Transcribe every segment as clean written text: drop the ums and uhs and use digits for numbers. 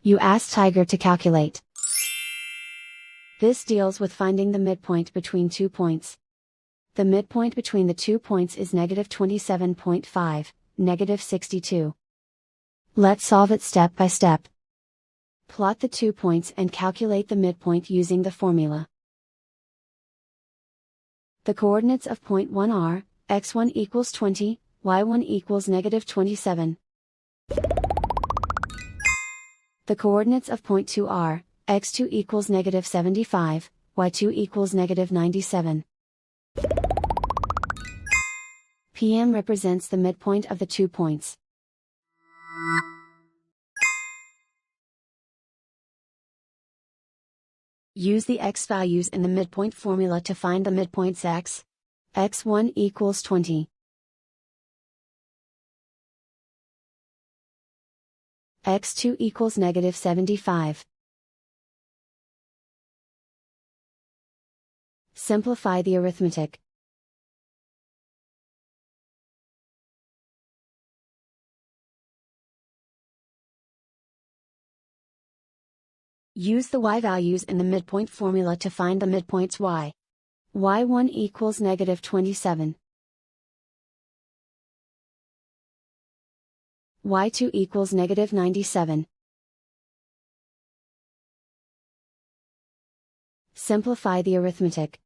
You ask Tiger to calculate. This deals with finding the midpoint between 2 points. The midpoint between the 2 points is -27.5, -62. Let's solve it step by step. Plot the 2 points and calculate the midpoint using the formula. The coordinates of point 1 are, x1 equals 20, y1 equals -27. The coordinates of point 2 are, x2 equals -75, y2 equals -97. PM represents the midpoint of the 2 points. Use the x values in the midpoint formula to find the midpoints x. x1 equals 20. x2 equals -75. Simplify the arithmetic. Use the y values in the midpoint formula to find the midpoints y. y1 equals -27. y2 equals -97. Simplify the arithmetic.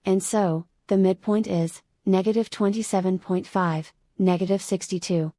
And so, the midpoint is -27.5, -62.